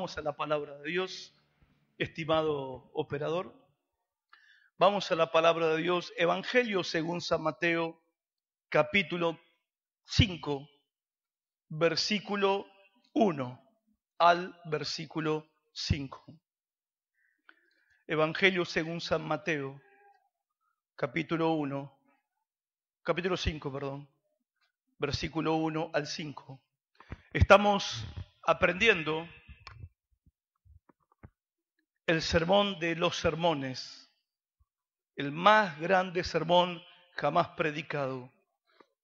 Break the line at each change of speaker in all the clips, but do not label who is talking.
Vamos a la palabra de Dios, estimado operador. Vamos a la palabra de Dios, Evangelio según San Mateo, capítulo 5, versículo 1 al versículo 5. Evangelio según San Mateo, capítulo 5, versículo 1 al 5. Estamos aprendiendo el sermón de los sermones, el más grande sermón jamás predicado,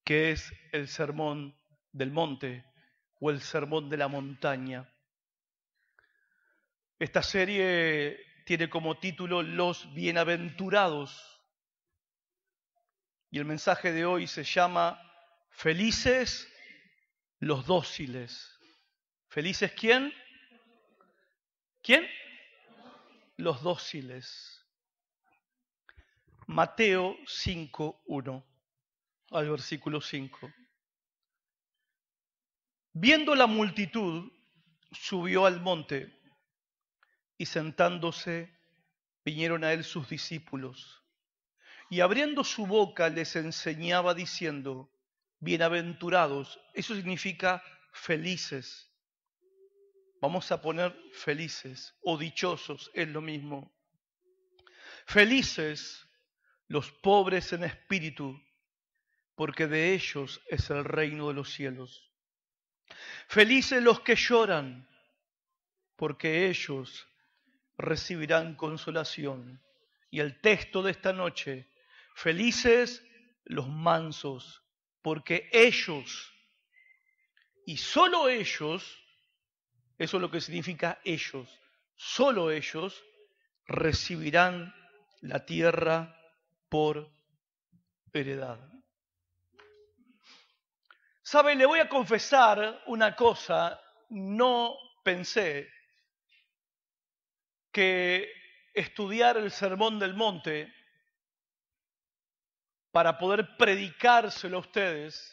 que es el sermón del monte o el sermón de la montaña. Esta serie tiene como título Los Bienaventurados y el mensaje de hoy se llama Felices los dóciles. ¿Felices quién? ¿Quién? Los dóciles. Mateo 5:1 al versículo 5. Viendo la multitud, subió al monte y sentándose, vinieron a él sus discípulos. Y abriendo su boca les enseñaba diciendo, bienaventurados, eso significa felices. Vamos a poner felices o dichosos, es lo mismo. Felices los pobres en espíritu, porque de ellos es el reino de los cielos. Felices los que lloran, porque ellos recibirán consolación. Y el texto de esta noche, felices los mansos, porque ellos, y solo ellos, eso es lo que significa ellos, solo ellos recibirán la tierra por heredad. ¿Sabe? Le voy a confesar una cosa, no pensé que estudiar el Sermón del Monte para poder predicárselo a ustedes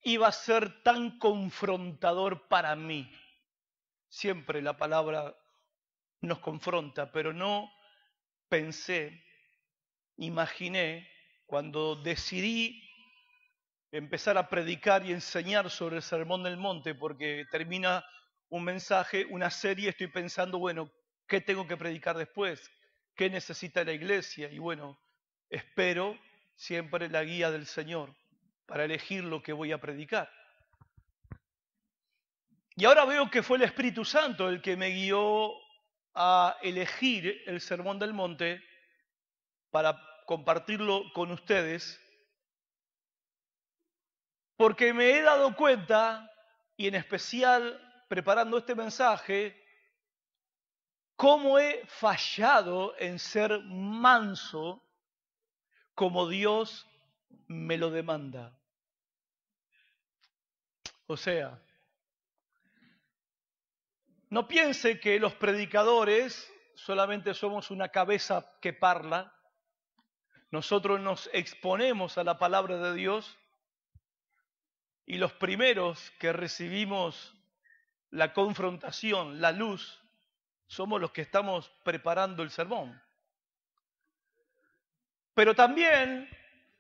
iba a ser tan confrontador para mí. Siempre la palabra nos confronta, pero no pensé, imaginé, cuando decidí empezar a predicar y enseñar sobre el Sermón del Monte, porque termina un mensaje, una serie, estoy pensando, bueno, ¿qué tengo que predicar después? ¿Qué necesita la iglesia? Y bueno, espero siempre la guía del Señor para elegir lo que voy a predicar. Y ahora veo que fue el Espíritu Santo el que me guió a elegir el Sermón del Monte para compartirlo con ustedes, porque me he dado cuenta, y en especial preparando este mensaje, cómo he fallado en ser manso como Dios me lo demanda. O sea, no piense que los predicadores solamente somos una cabeza que parla. Nosotros nos exponemos a la palabra de Dios y los primeros que recibimos la confrontación, la luz, somos los que estamos preparando el sermón. Pero también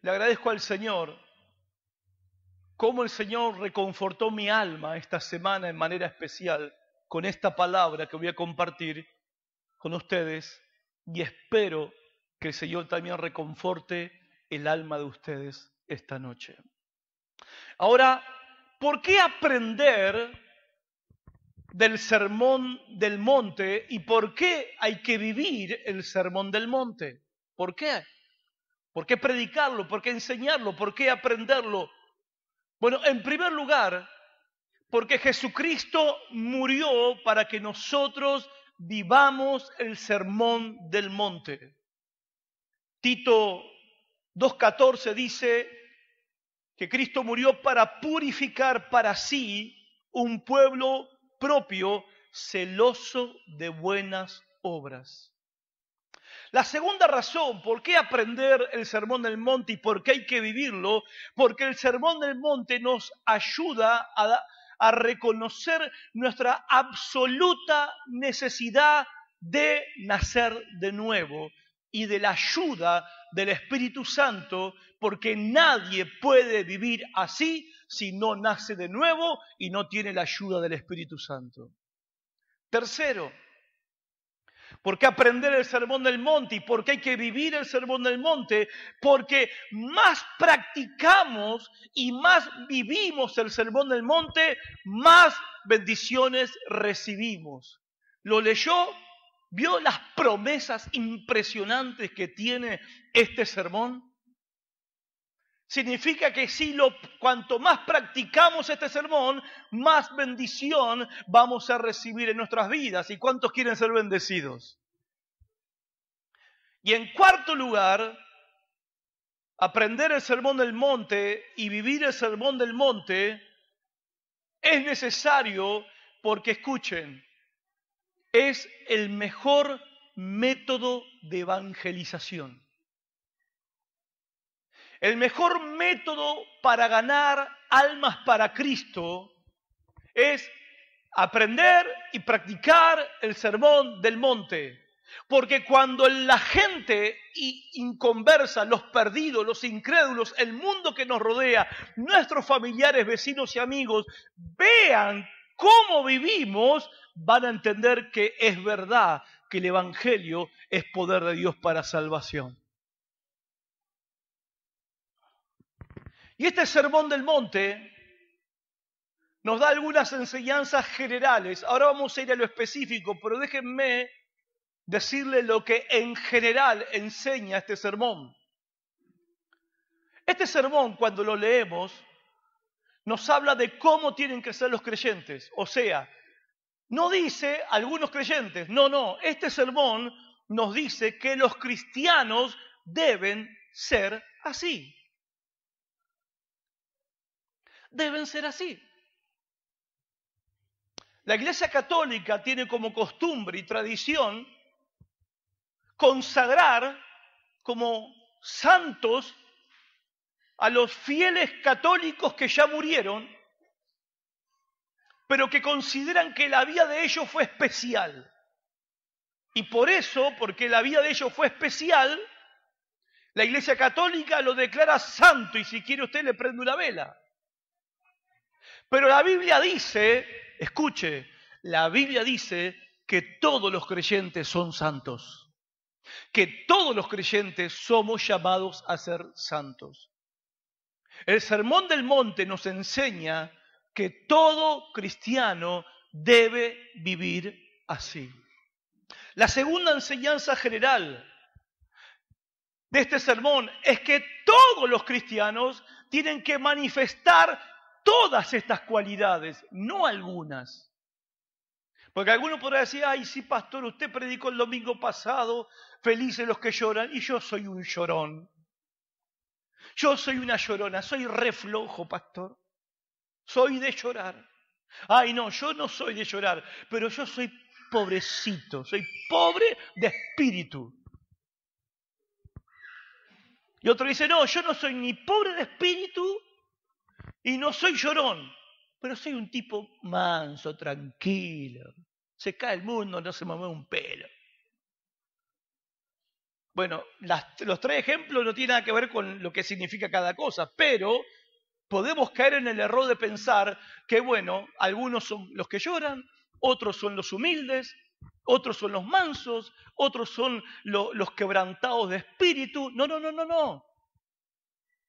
le agradezco al Señor cómo el Señor reconfortó mi alma esta semana en manera especial con esta palabra que voy a compartir con ustedes y espero que el Señor también reconforte el alma de ustedes esta noche. Ahora, ¿por qué aprender del Sermón del Monte y por qué hay que vivir el Sermón del Monte? ¿Por qué? ¿Por qué predicarlo? ¿Por qué enseñarlo? ¿Por qué aprenderlo? Bueno, en primer lugar, porque Jesucristo murió para que nosotros vivamos el Sermón del Monte. Tito 2:14 dice que Cristo murió para purificar para sí un pueblo propio, celoso de buenas obras. La segunda razón por qué aprender el Sermón del Monte y por qué hay que vivirlo, porque el Sermón del Monte nos ayuda a reconocer nuestra absoluta necesidad de nacer de nuevo y de la ayuda del Espíritu Santo, porque nadie puede vivir así si no nace de nuevo y no tiene la ayuda del Espíritu Santo. Tercero, ¿por qué aprender el Sermón del Monte? ¿Y por qué hay que vivir el Sermón del Monte? Porque más practicamos y más vivimos el Sermón del Monte, más bendiciones recibimos. ¿Lo leyó? ¿Vio las promesas impresionantes que tiene este sermón? Significa que cuanto más practicamos este sermón, más bendición vamos a recibir en nuestras vidas. ¿Y cuántos quieren ser bendecidos? Y en cuarto lugar, aprender el Sermón del Monte y vivir el Sermón del Monte es necesario porque, escuchen, es el mejor método de evangelización. El mejor método para ganar almas para Cristo es aprender y practicar el Sermón del Monte. Porque cuando la gente inconversa, los perdidos, los incrédulos, el mundo que nos rodea, nuestros familiares, vecinos y amigos, vean cómo vivimos, van a entender que es verdad que el Evangelio es poder de Dios para salvación. Y este Sermón del Monte nos da algunas enseñanzas generales. Ahora vamos a ir a lo específico, pero déjenme decirle lo que en general enseña este sermón. Este sermón, cuando lo leemos, nos habla de cómo tienen que ser los creyentes. O sea, no dice algunos creyentes, no. Este sermón nos dice que los cristianos deben ser así. Deben ser así. La Iglesia Católica tiene como costumbre y tradición consagrar como santos a los fieles católicos que ya murieron, pero que consideran que la vida de ellos fue especial. Y por eso, porque la vida de ellos fue especial, la Iglesia Católica lo declara santo y si quiere usted le prende una vela. Pero la Biblia dice, escuche, la Biblia dice que todos los creyentes son santos, que todos los creyentes somos llamados a ser santos. El Sermón del Monte nos enseña que todo cristiano debe vivir así. La segunda enseñanza general de este sermón es que todos los cristianos tienen que manifestar todas estas cualidades, no algunas. Porque alguno podrá decir, ay, sí, pastor, usted predicó el domingo pasado, felices los que lloran, y yo soy un llorón. Yo soy una llorona, soy re flojo, pastor. Soy de llorar. Ay, no, yo no soy de llorar, pero yo soy pobrecito, soy pobre de espíritu. Y otro dice, no, yo no soy ni pobre de espíritu y no soy llorón, pero soy un tipo manso, tranquilo. Se cae el mundo, no se me mueve un pelo. Bueno, los tres ejemplos no tienen nada que ver con lo que significa cada cosa, pero podemos caer en el error de pensar que, bueno, algunos son los que lloran, otros son los humildes, otros son los mansos, otros son los quebrantados de espíritu. No.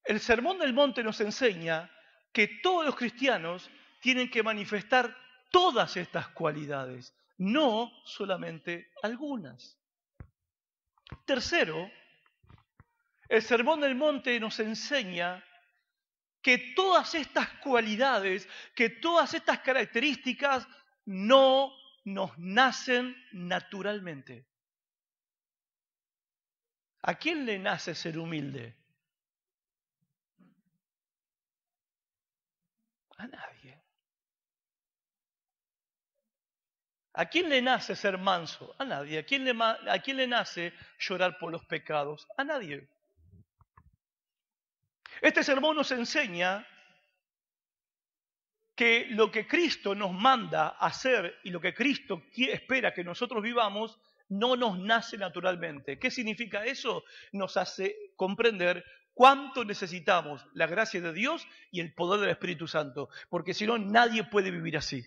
El Sermón del Monte nos enseña que todos los cristianos tienen que manifestar todas estas cualidades, no solamente algunas. Tercero, el Sermón del Monte nos enseña que todas estas cualidades, que todas estas características no nos nacen naturalmente. ¿A quién le nace ser humilde? A nadie. ¿A quién le nace ser manso? A nadie. ¿A quién le nace llorar por los pecados? A nadie. Este sermón nos enseña que lo que Cristo nos manda a hacer y lo que Cristo espera que nosotros vivamos no nos nace naturalmente. ¿Qué significa eso? Nos hace comprender cuánto necesitamos la gracia de Dios y el poder del Espíritu Santo, porque si no, nadie puede vivir así.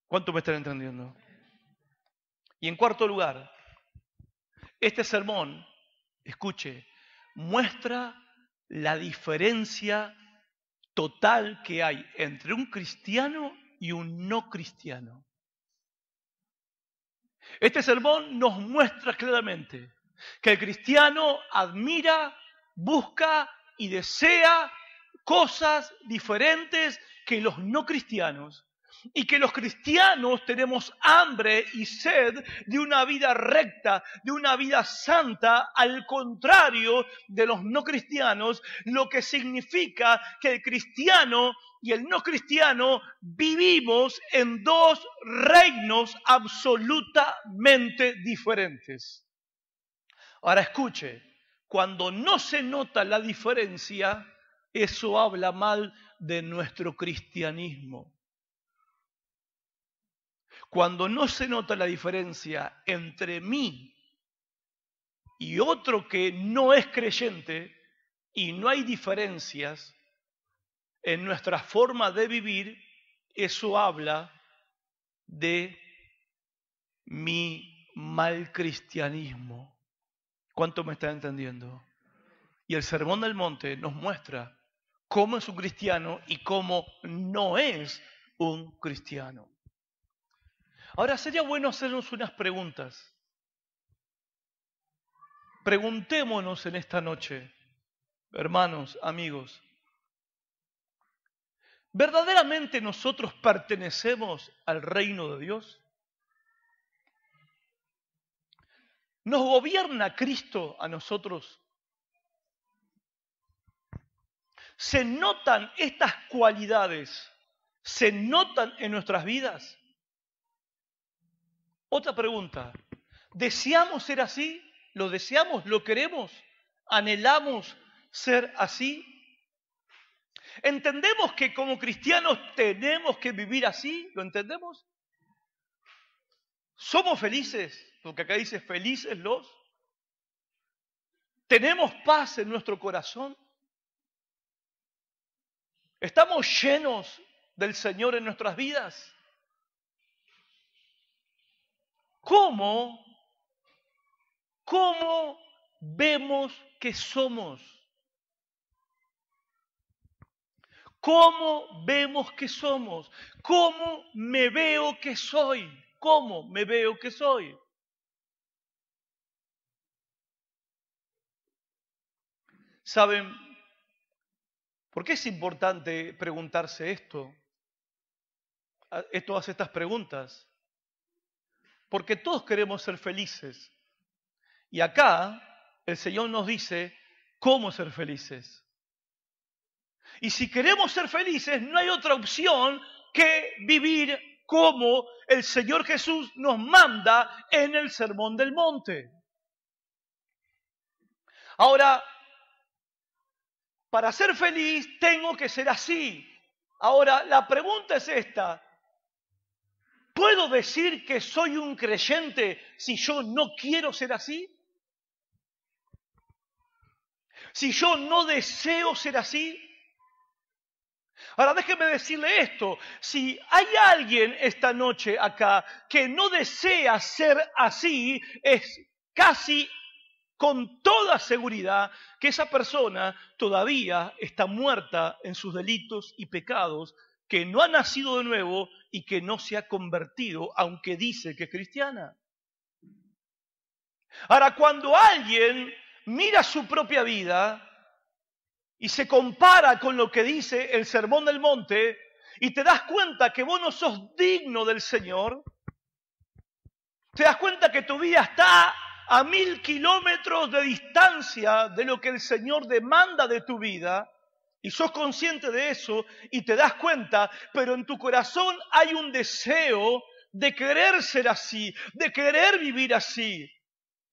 ¿Cuánto me están entendiendo? Y en cuarto lugar, este sermón, escuche, muestra la diferencia total que hay entre un cristiano y un no cristiano. Este sermón nos muestra claramente que el cristiano admira, busca y desea cosas diferentes que los no cristianos, y que los cristianos tenemos hambre y sed de una vida recta, de una vida santa, al contrario de los no cristianos, lo que significa que el cristiano y el no cristiano vivimos en dos reinos absolutamente diferentes. Ahora escuche, cuando no se nota la diferencia, eso habla mal de nuestro cristianismo. Cuando no se nota la diferencia entre mí y otro que no es creyente y no hay diferencias en nuestra forma de vivir, eso habla de mi mal cristianismo. ¿Cuánto me está entendiendo? Y el Sermón del Monte nos muestra cómo es un cristiano y cómo no es un cristiano. Ahora, sería bueno hacernos unas preguntas. Preguntémonos en esta noche, hermanos, amigos, ¿verdaderamente nosotros pertenecemos al reino de Dios? ¿Nos gobierna Cristo a nosotros? ¿Se notan estas cualidades? ¿Se notan en nuestras vidas? Otra pregunta, ¿deseamos ser así? ¿Lo deseamos? ¿Lo queremos? ¿Anhelamos ser así? ¿Entendemos que como cristianos tenemos que vivir así? ¿Lo entendemos? ¿Somos felices? Porque acá dice felices los. ¿Tenemos paz en nuestro corazón? ¿Estamos llenos del Señor en nuestras vidas? ¿Cómo vemos que somos? ¿Cómo vemos que somos? ¿Cómo me veo que soy? ¿Cómo me veo que soy? ¿Saben por qué es importante preguntarse esto? Todas estas preguntas. Porque todos queremos ser felices. Y acá el Señor nos dice cómo ser felices. Y si queremos ser felices, no hay otra opción que vivir como el Señor Jesús nos manda en el Sermón del Monte. Ahora, para ser feliz tengo que ser así. Ahora, la pregunta es esta. ¿Puedo decir que soy un creyente si yo no quiero ser así? Si yo no deseo ser así. Ahora déjeme decirle esto, si hay alguien esta noche acá que no desea ser así, es casi con toda seguridad que esa persona todavía está muerta en sus delitos y pecados, que no ha nacido de nuevo y que no se ha convertido, aunque dice que es cristiana. Ahora, cuando alguien mira su propia vida y se compara con lo que dice el Sermón del Monte, y te das cuenta que vos no sos digno del Señor, te das cuenta que tu vida está a 1000 kilómetros de distancia de lo que el Señor demanda de tu vida, y sos consciente de eso, y te das cuenta, pero en tu corazón hay un deseo de querer ser así, de querer vivir así.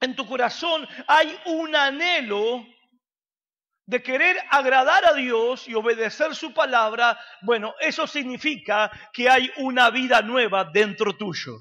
En tu corazón hay un anhelo de querer agradar a Dios y obedecer su palabra, bueno, eso significa que hay una vida nueva dentro tuyo.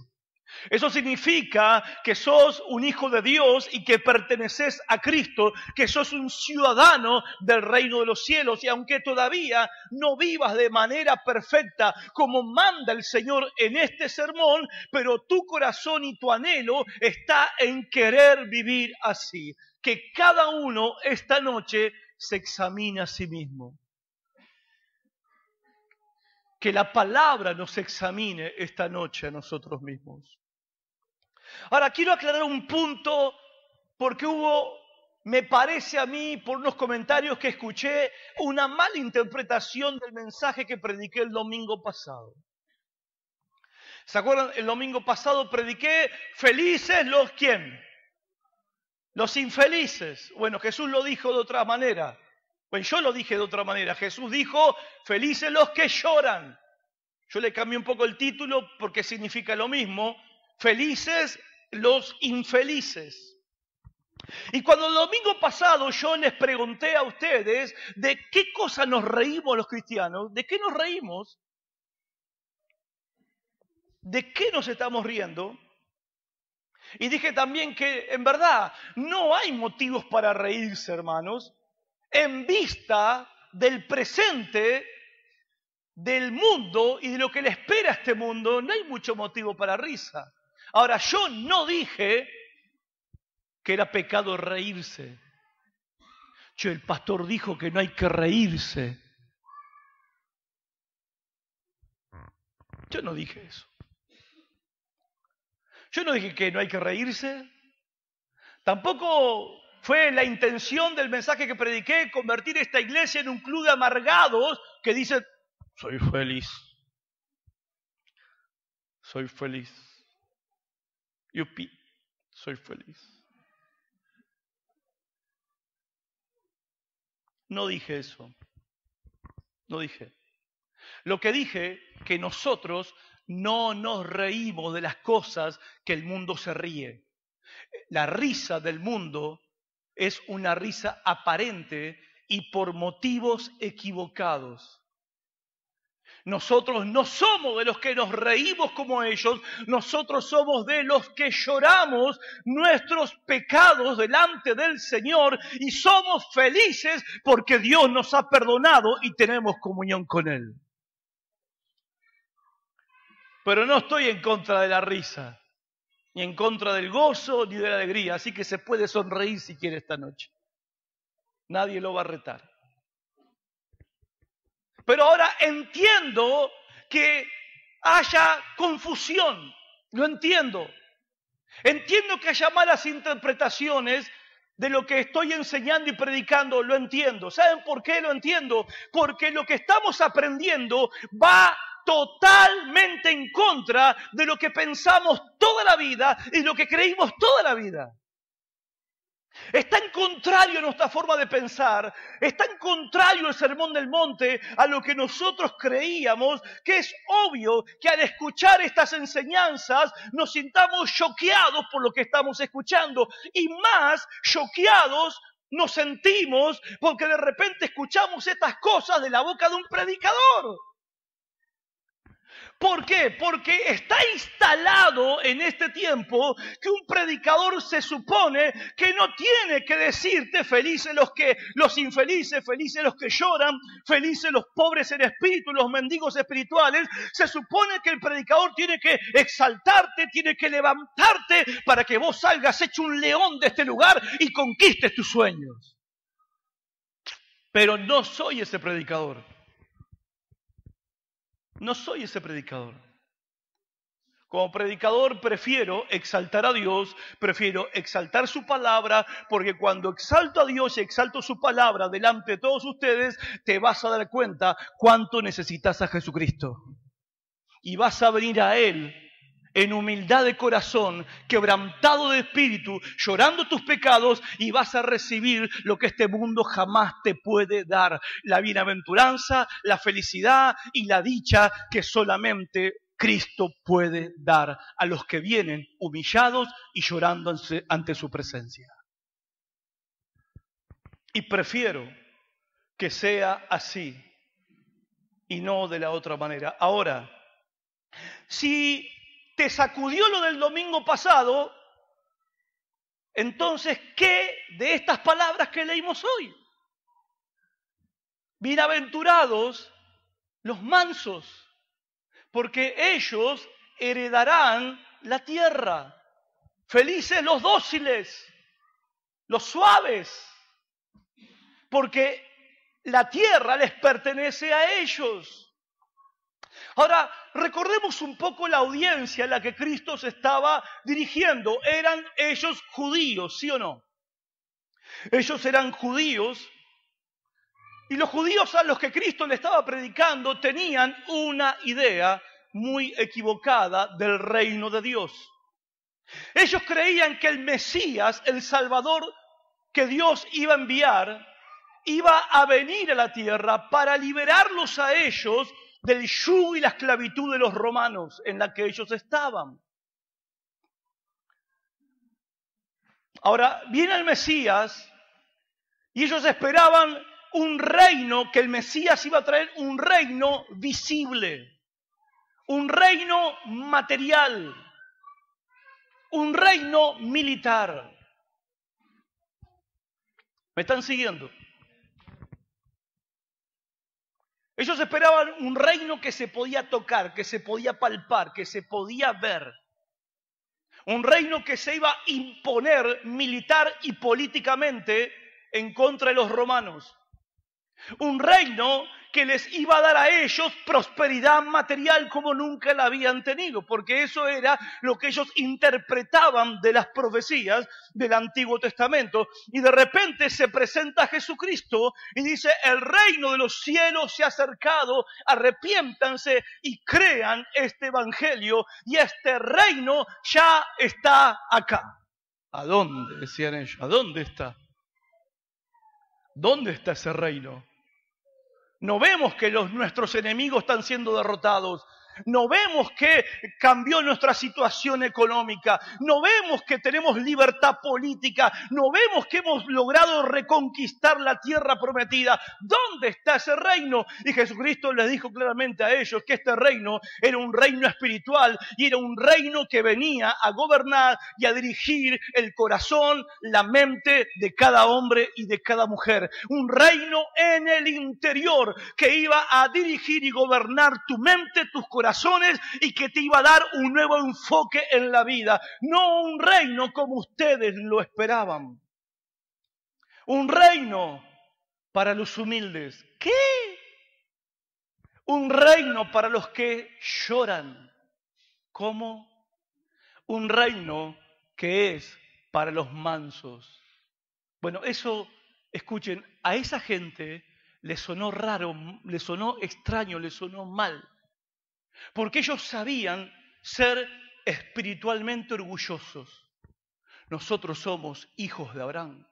Eso significa que sos un hijo de Dios y que perteneces a Cristo, que sos un ciudadano del reino de los cielos. Y aunque todavía no vivas de manera perfecta como manda el Señor en este sermón, pero tu corazón y tu anhelo está en querer vivir así. Que cada uno esta noche se examine a sí mismo. Que la palabra nos examine esta noche a nosotros mismos. Ahora, quiero aclarar un punto porque me parece a mí, por unos comentarios que escuché, una mala interpretación del mensaje que prediqué el domingo pasado. ¿Se acuerdan? El domingo pasado prediqué, felices los ¿quién? Los infelices. Bueno, Jesús lo dijo de otra manera. Bueno, yo lo dije de otra manera. Jesús dijo, felices los que lloran. Yo le cambié un poco el título porque significa lo mismo. Felices los infelices. Y cuando el domingo pasado yo les pregunté a ustedes de qué cosa nos reímos los cristianos, ¿de qué nos reímos? ¿De qué nos estamos riendo? Y dije también que en verdad no hay motivos para reírse, hermanos, en vista del presente, del mundo y de lo que le espera a este mundo, no hay mucho motivo para risa. Ahora, yo no dije que era pecado reírse. Che, el pastor dijo que no hay que reírse. Yo no dije eso. Yo no dije que no hay que reírse. Tampoco fue la intención del mensaje que prediqué convertir esta iglesia en un club de amargados que dice, soy feliz. Soy feliz. Yupi, soy feliz. No dije eso. No dije. Lo que dije, que nosotros no nos reímos de las cosas que el mundo se ríe. La risa del mundo es una risa aparente y por motivos equivocados. Nosotros no somos de los que nos reímos como ellos, nosotros somos de los que lloramos nuestros pecados delante del Señor y somos felices porque Dios nos ha perdonado y tenemos comunión con Él. Pero no estoy en contra de la risa, ni en contra del gozo, ni de la alegría, así que se puede sonreír si quiere esta noche. Nadie lo va a retar. Pero ahora entiendo que haya confusión, lo entiendo. Entiendo que haya malas interpretaciones de lo que estoy enseñando y predicando, lo entiendo. ¿Saben por qué lo entiendo? Porque lo que estamos aprendiendo va totalmente en contra de lo que pensamos toda la vida y lo que creímos toda la vida. Está en contrario a nuestra forma de pensar, está en contrario el Sermón del Monte a lo que nosotros creíamos, que es obvio que al escuchar estas enseñanzas nos sintamos choqueados por lo que estamos escuchando y más choqueados nos sentimos porque de repente escuchamos estas cosas de la boca de un predicador. ¿Por qué? Porque está instalado en este tiempo que un predicador se supone que no tiene que decirte felices los infelices, felices los que lloran, felices los pobres en espíritu, los mendigos espirituales. Se supone que el predicador tiene que exaltarte, tiene que levantarte para que vos salgas hecho un león de este lugar y conquistes tus sueños. Pero no soy ese predicador. No soy ese predicador. Como predicador prefiero exaltar a Dios, prefiero exaltar su palabra, porque cuando exalto a Dios y exalto su palabra delante de todos ustedes, te vas a dar cuenta cuánto necesitas a Jesucristo. Y vas a venir a Él en humildad de corazón, quebrantado de espíritu, llorando tus pecados y vas a recibir lo que este mundo jamás te puede dar. La bienaventuranza, la felicidad y la dicha que solamente Cristo puede dar a los que vienen humillados y llorando ante su presencia. Y prefiero que sea así y no de la otra manera. Ahora, si te sacudió lo del domingo pasado, entonces, ¿qué de estas palabras que leímos hoy? Bienaventurados los mansos, porque ellos heredarán la tierra. Felices los dóciles, los suaves, porque la tierra les pertenece a ellos. Ahora, recordemos un poco la audiencia a la que Cristo se estaba dirigiendo. Eran ellos judíos, ¿sí o no? Ellos eran judíos y los judíos a los que Cristo le estaba predicando tenían una idea muy equivocada del reino de Dios. Ellos creían que el Mesías, el Salvador que Dios iba a enviar, iba a venir a la tierra para liberarlos a ellos del yugo y la esclavitud de los romanos en la que ellos estaban. Ahora, viene el Mesías y ellos esperaban un reino, que el Mesías iba a traer un reino visible, un reino material, un reino militar. ¿Me están siguiendo? Ellos esperaban un reino que se podía tocar, que se podía palpar, que se podía ver. Un reino que se iba a imponer militar y políticamente en contra de los romanos. Un reino que les iba a dar a ellos prosperidad material como nunca la habían tenido, porque eso era lo que ellos interpretaban de las profecías del Antiguo Testamento. Y de repente se presenta Jesucristo y dice: el reino de los cielos se ha acercado, arrepiéntanse y crean este evangelio, y este reino ya está acá. ¿A dónde? Decían ellos. ¿A dónde está? ¿Dónde está ese reino? No vemos que nuestros enemigos están siendo derrotados. No vemos que cambió nuestra situación económica. No vemos que tenemos libertad política. No vemos que hemos logrado reconquistar la tierra prometida. ¿Dónde está ese reino? Y Jesucristo les dijo claramente a ellos que este reino era un reino espiritual y era un reino que venía a gobernar y a dirigir el corazón, la mente de cada hombre y de cada mujer. Un reino en el interior que iba a dirigir y gobernar tu mente, tus corazones, y que te iba a dar un nuevo enfoque en la vida. No un reino como ustedes lo esperaban. Un reino para los humildes. ¿Qué? Un reino para los que lloran. ¿Cómo? Un reino que es para los mansos. Bueno, eso, escuchen, a esa gente le sonó raro, le sonó extraño, le sonó mal. Porque ellos sabían ser espiritualmente orgullosos. Nosotros somos hijos de Abraham.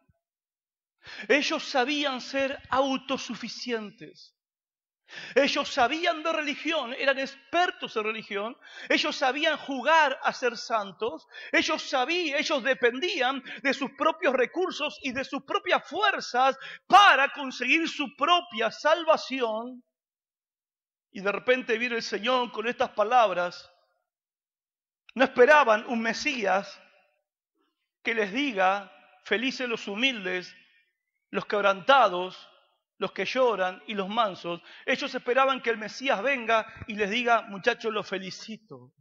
Ellos sabían ser autosuficientes. Ellos sabían de religión, eran expertos en religión. Ellos sabían jugar a ser santos. Ellos dependían de sus propios recursos y de sus propias fuerzas para conseguir su propia salvación. Y de repente viene el Señor con estas palabras. No esperaban un Mesías que les diga: felices los humildes, los quebrantados, los que lloran y los mansos. Ellos esperaban que el Mesías venga y les diga: muchachos, los felicito.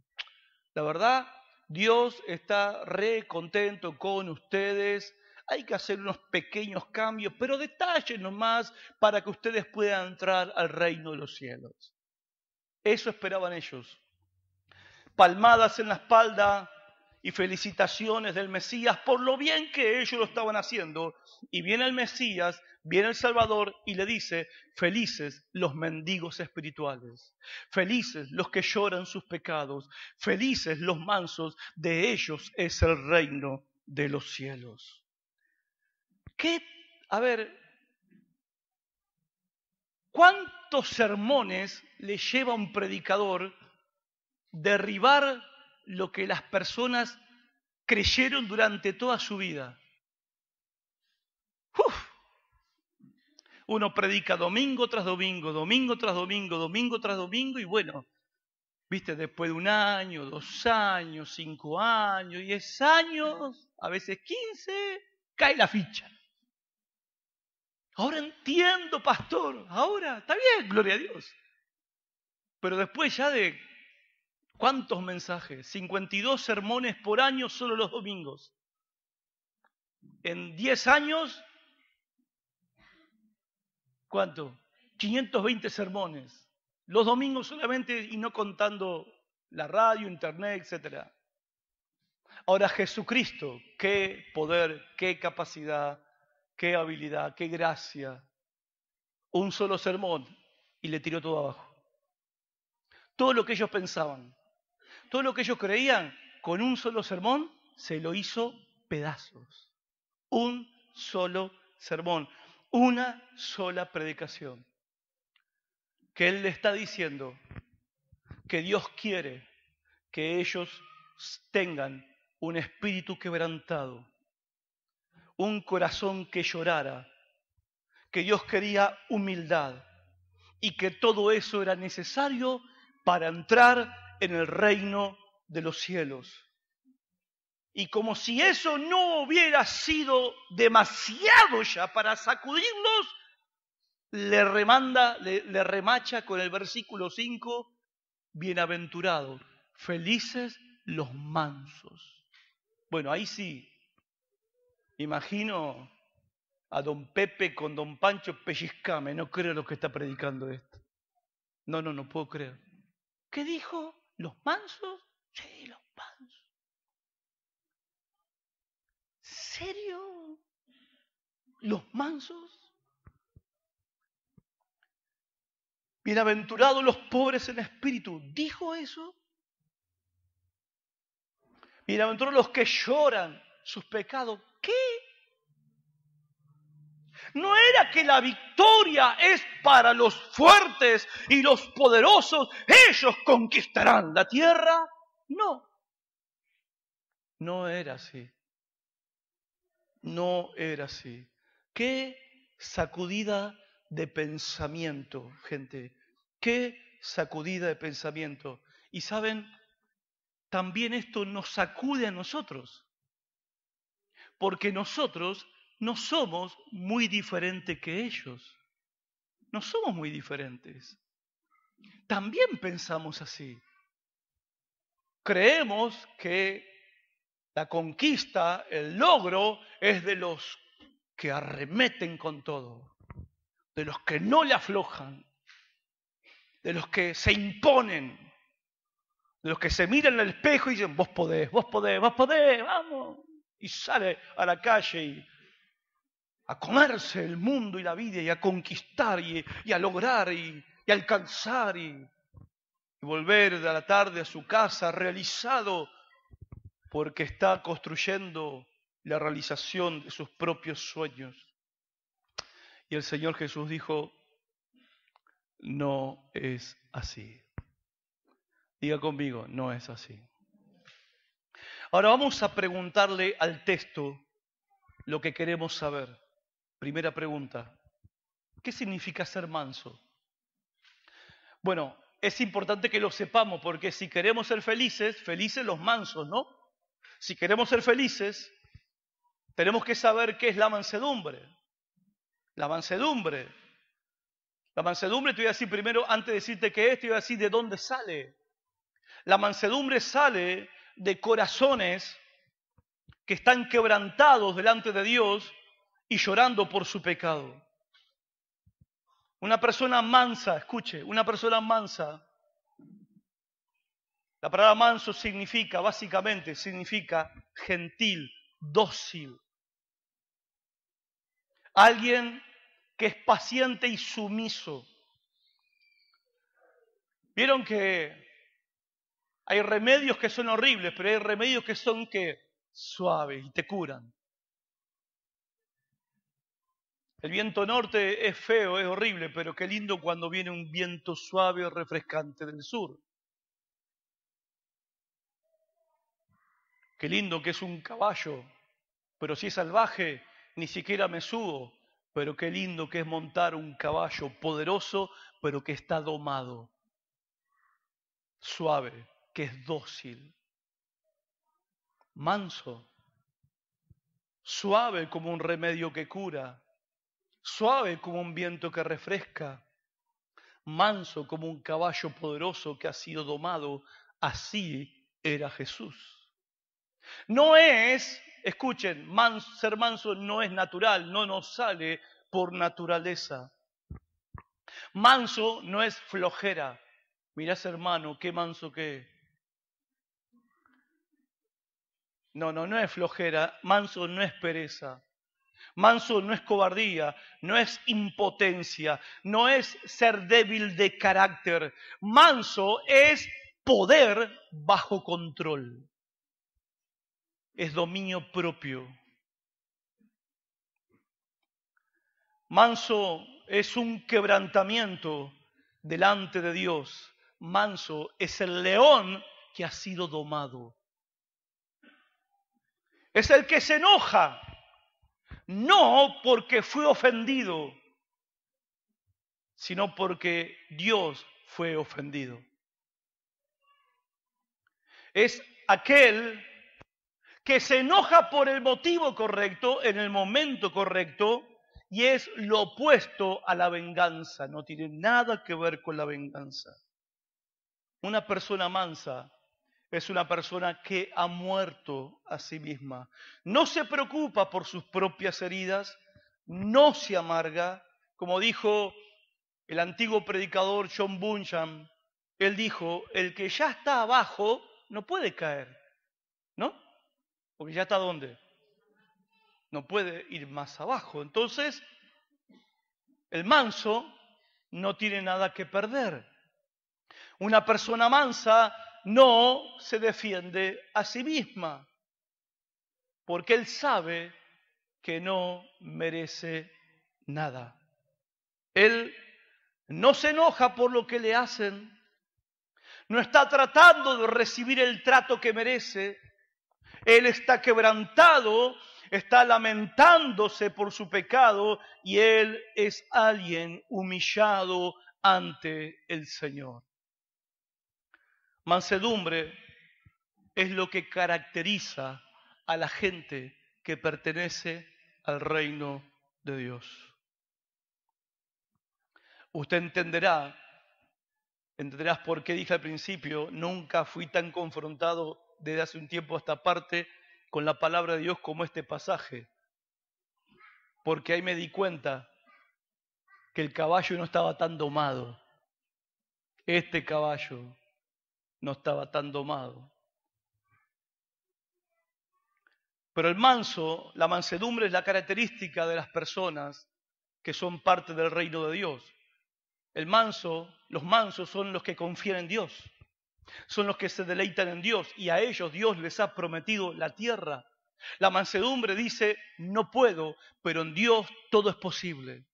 La verdad, Dios está re contento con ustedes. Hay que hacer unos pequeños cambios, pero detalles nomás para que ustedes puedan entrar al reino de los cielos. Eso esperaban ellos. Palmadas en la espalda y felicitaciones del Mesías por lo bien que ellos lo estaban haciendo. Y viene el Mesías, viene el Salvador y le dice: felices los mendigos espirituales, felices los que lloran sus pecados, felices los mansos, de ellos es el reino de los cielos. ¿Cuántos sermones le lleva a un predicador derribar lo que las personas creyeron durante toda su vida? Uno predica domingo tras domingo, domingo tras domingo, domingo tras domingo, y bueno, viste, después de 1 año, 2 años, 5 años, 10 años, a veces 15, cae la ficha. Ahora entiendo, pastor, ahora está bien, gloria a Dios. Pero después ya de ¿cuántos mensajes? 52 sermones por año solo los domingos. En 10 años, ¿cuánto? 520 sermones. Los domingos solamente y no contando la radio, internet, etc. Ahora Jesucristo, qué poder, qué capacidad, qué habilidad, qué gracia. Un solo sermón y le tiró todo abajo. Todo lo que ellos pensaban, todo lo que ellos creían, con un solo sermón se lo hizo pedazos. Un solo sermón, una sola predicación. Que Él le está diciendo que Dios quiere que ellos tengan un espíritu quebrantado, un corazón que llorara, que Dios quería humildad y que todo eso era necesario para entrar en el reino de los cielos. Y como si eso no hubiera sido demasiado ya para sacudirlos, le remacha con el versículo 5, bienaventurados, felices los mansos. Bueno, ahí sí, imagino a don Pepe con don Pancho pellizcame, no creo lo que está predicando esto. No puedo creer. ¿Qué dijo? ¿Los mansos? Sí, los mansos. ¿Serio? ¿Los mansos? Bienaventurados los pobres en espíritu. ¿Dijo eso? Bienaventurados los que lloran sus pecados. ¿Qué? ¿No era que la victoria es para los fuertes y los poderosos? Ellos conquistarán la tierra. No. No era así. No era así. Qué sacudida de pensamiento, gente. Qué sacudida de pensamiento. Y saben, también esto nos sacude a nosotros. Porque nosotros no somos muy diferentes que ellos. No somos muy diferentes. También pensamos así. Creemos que la conquista, el logro, es de los que arremeten con todo, de los que no le aflojan, de los que se imponen, de los que se miran al espejo y dicen, vos podés, vos podés, vos podés, vamos. Y sale a la calle y a comerse el mundo y la vida y a conquistar y a lograr y alcanzar y volver a la tarde a su casa realizado porque está construyendo la realización de sus propios sueños. Y el Señor Jesús dijo, no es así. Diga conmigo, no es así. Ahora vamos a preguntarle al texto lo que queremos saber. Primera pregunta, ¿qué significa ser manso? Bueno, es importante que lo sepamos porque si queremos ser felices, felices los mansos, ¿no? Si queremos ser felices, tenemos que saber qué es la mansedumbre. La mansedumbre. La mansedumbre, te voy a decir primero, antes de decirte qué es, te voy a decir de dónde sale. La mansedumbre sale de corazones que están quebrantados delante de Dios y llorando por su pecado. Una persona mansa, escuche, una persona mansa. La palabra manso básicamente significa gentil, dócil. Alguien que es paciente y sumiso. Vieron que hay remedios que son horribles, pero hay remedios que son suaves y te curan. El viento norte es feo, es horrible, pero qué lindo cuando viene un viento suave y refrescante del sur. Qué lindo que es un caballo, pero si es salvaje, ni siquiera me subo, Pero qué lindo que es montar un caballo poderoso, pero que está domado, suave, que es dócil, manso, suave como un remedio que cura, suave como un viento que refresca, manso como un caballo poderoso que ha sido domado. Así era Jesús. No es, escuchen, ser manso no es natural, no nos sale por naturaleza. Manso no es flojera. Mirás, hermano, qué manso que es. No es flojera. Manso no es pereza. Manso no es cobardía, no es impotencia, no es ser débil de carácter. Manso es poder bajo control. Es dominio propio. Manso es un quebrantamiento delante de Dios. Manso es el león que ha sido domado. Es el que se enoja, no porque fue ofendido, sino porque Dios fue ofendido. Es aquel que se enoja por el motivo correcto, en el momento correcto, y es lo opuesto a la venganza. No tiene nada que ver con la venganza. Una persona mansa es una persona que ha muerto a sí misma. No se preocupa por sus propias heridas, no se amarga. Como dijo el antiguo predicador John Bunyan, él dijo, el que ya está abajo no puede caer, ¿no? Porque ya está ¿dónde? No puede ir más abajo. Entonces, el manso no tiene nada que perder. Una persona mansa no se defiende a sí misma, porque él sabe que no merece nada. Él no se enoja por lo que le hacen, no está tratando de recibir el trato que merece. Él está quebrantado, está lamentándose por su pecado y él es alguien humillado ante el Señor. Mansedumbre es lo que caracteriza a la gente que pertenece al reino de Dios. Usted entenderás por qué dije al principio, nunca fui tan confrontado desde hace un tiempo a esta parte con la palabra de Dios como este pasaje. Porque ahí me di cuenta que el caballo no estaba tan domado. Este caballo no estaba tan domado. Pero el manso, la mansedumbre es la característica de las personas que son parte del reino de Dios. Los mansos son los que confían en Dios, son los que se deleitan en Dios y a ellos Dios les ha prometido la tierra. La mansedumbre dice, no puedo, pero en Dios todo es posible.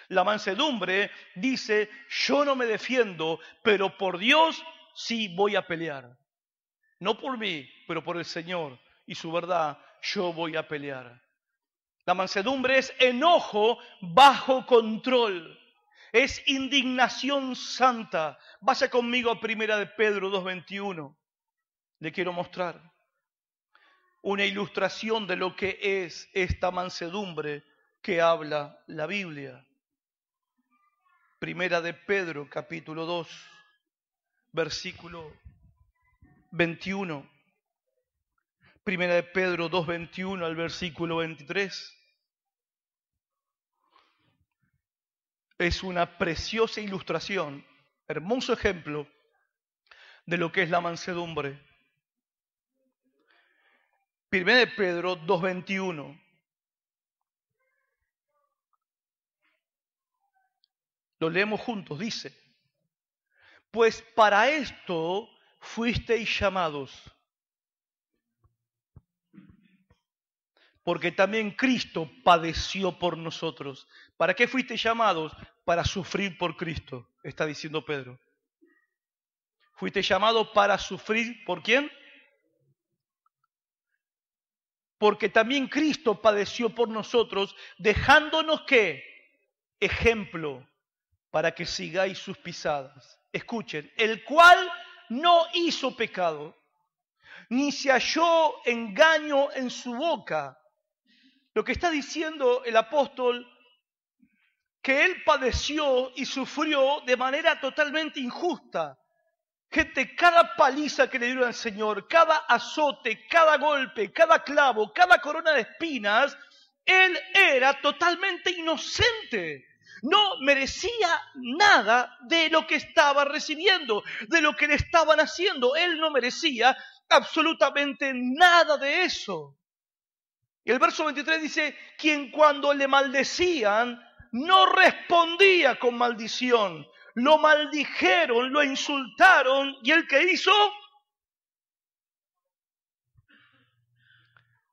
La mansedumbre dice, yo no me defiendo, pero por Dios sí voy a pelear. No por mí, pero por el Señor y su verdad, yo voy a pelear. La mansedumbre es enojo bajo control. Es indignación santa. Vaya conmigo a 1 de Pedro 2:21. Le quiero mostrar una ilustración de lo que es esta mansedumbre que habla la Biblia. 1 de Pedro capítulo 2, versículo 21. 1 de Pedro 2:21 al versículo 23. Es una preciosa ilustración, hermoso ejemplo de lo que es la mansedumbre. 1 de Pedro 2:21. Lo leemos juntos, dice, pues para esto fuisteis llamados, porque también Cristo padeció por nosotros. ¿Para qué fuisteis llamados? Para sufrir por Cristo, está diciendo Pedro. Fuiste llamado para sufrir, ¿por quién? porque también Cristo padeció por nosotros, dejándonos ¿qué? Ejemplo para que sigáis sus pisadas. Escuchen, el cual no hizo pecado, ni se halló engaño en su boca. Lo que está diciendo el apóstol, que él padeció y sufrió de manera totalmente injusta. Gente, cada paliza que le dieron al Señor, cada azote, cada golpe, cada clavo, cada corona de espinas, él era totalmente inocente. No merecía nada de lo que estaba recibiendo, de lo que le estaban haciendo. Él no merecía absolutamente nada de eso. Y el verso 23 dice, quien cuando le maldecían no respondía con maldición. Lo maldijeron, lo insultaron, y ¿el que hizo?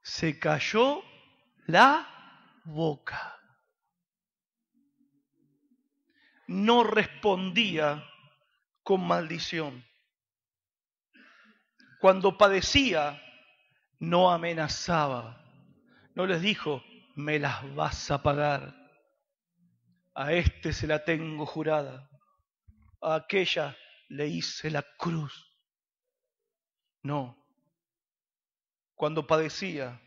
Se cayó la boca. No respondía con maldición. Cuando padecía, no amenazaba. No les dijo, me las vas a pagar. A este se la tengo jurada. A aquella le hice la cruz. No. Cuando padecía,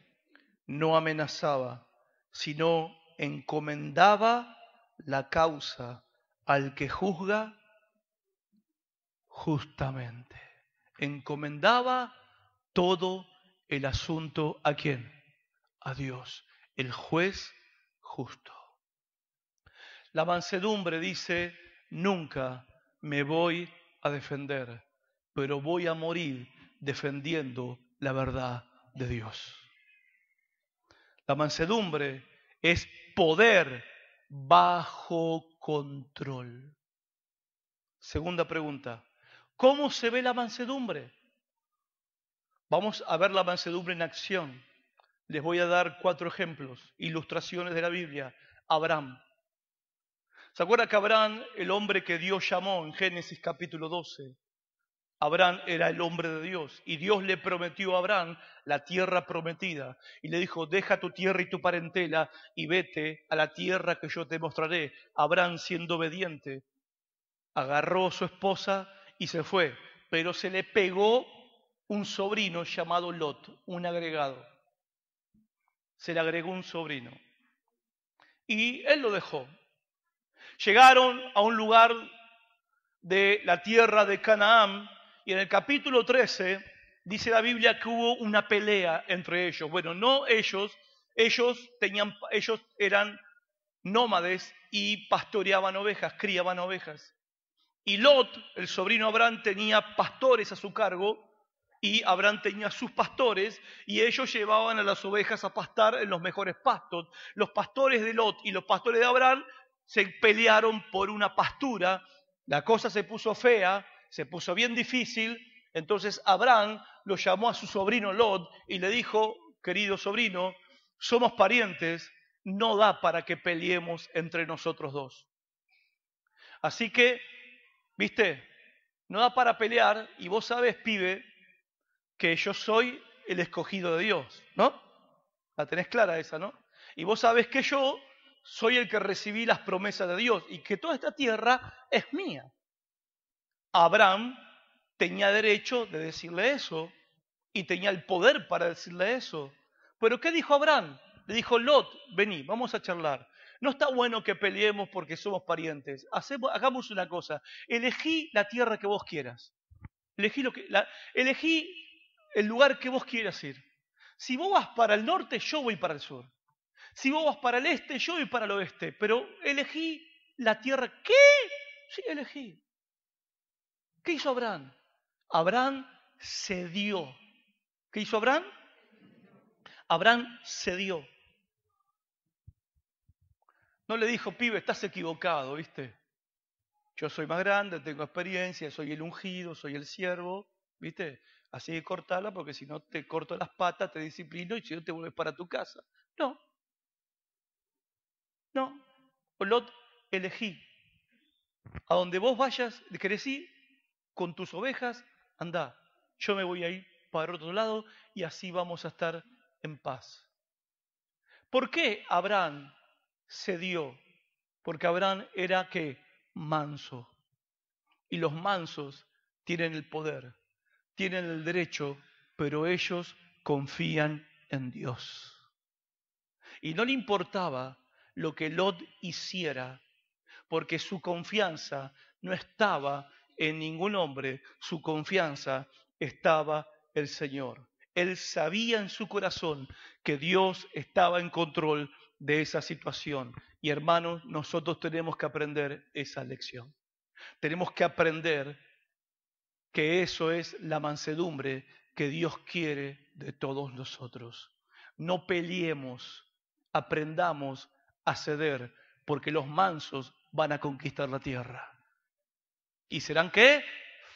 no amenazaba, sino encomendaba la causa al que juzga justamente. Encomendaba todo el asunto ¿a quién? A Dios, el juez justo. La mansedumbre dice, nunca me voy a defender, pero voy a morir defendiendo la verdad de Dios. La mansedumbre es poder bajo control. Segunda pregunta, ¿cómo se ve la mansedumbre? Vamos a ver la mansedumbre en acción. Les voy a dar 4 ejemplos, ilustraciones de la Biblia. Abraham. ¿Se acuerda que Abraham, el hombre que Dios llamó en Génesis capítulo 12? Abraham era el hombre de Dios y Dios le prometió a Abraham la tierra prometida y le dijo, deja tu tierra y tu parentela y vete a la tierra que yo te mostraré. Abraham, siendo obediente, agarró a su esposa y se fue, pero se le pegó un sobrino llamado Lot, un agregado. Se le agregó un sobrino y él lo dejó. Llegaron a un lugar de la tierra de Canaán y en el capítulo 13 dice la Biblia que hubo una pelea entre ellos. Bueno, no ellos eran nómades y pastoreaban ovejas, criaban ovejas. Y Lot, el sobrino Abraham, tenía pastores a su cargo y Abraham tenía sus pastores y ellos llevaban a las ovejas a pastar en los mejores pastos. Los pastores de Lot y los pastores de Abraham se pelearon por una pastura, la cosa se puso fea, se puso bien difícil, entonces Abraham lo llamó a su sobrino Lot y le dijo, querido sobrino, somos parientes, no da para que peleemos entre nosotros dos. Así que, ¿viste? No da para pelear y vos sabés, pibe, que yo soy el escogido de Dios, ¿no? La tenés clara esa, ¿no? Y vos sabés que yo soy el que recibí las promesas de Dios y que toda esta tierra es mía. Abraham tenía derecho de decirle eso y tenía el poder para decirle eso. Pero ¿qué dijo Abraham? Le dijo, Lot, vení, vamos a charlar. No está bueno que peleemos porque somos parientes. Hagamos una cosa, elegí la tierra que vos quieras. Elegí el lugar que vos quieras ir. Si vos vas para el norte, yo voy para el sur. Si vos vas para el este, yo voy para el oeste. Pero elegí la tierra. ¿Qué? Sí, elegí. ¿Qué hizo Abraham? Abraham cedió. ¿Qué hizo Abraham? Abraham cedió. No le dijo, pibe, estás equivocado, ¿viste? Yo soy más grande, tengo experiencia, soy el ungido, soy el siervo, ¿viste? Así que cortala porque si no te corto las patas, te disciplino y si no te vuelves para tu casa. No. Lot, elegí. A donde vos vayas, querés ir, con tus ovejas, andá. Yo me voy a ir para otro lado y así vamos a estar en paz. ¿Por qué Abraham cedió? Porque Abraham era ¿qué? Manso. Y los mansos tienen el poder, tienen el derecho, pero ellos confían en Dios. Y no le importaba lo que Lot hiciera, porque su confianza no estaba en ningún hombre, su confianza estaba en el Señor. Él sabía en su corazón que Dios estaba en control de esa situación. Y hermanos, nosotros tenemos que aprender esa lección. Tenemos que aprender que eso es la mansedumbre que Dios quiere de todos nosotros. No peleemos, aprendamos a ceder, porque los mansos van a conquistar la tierra. ¿Y serán qué?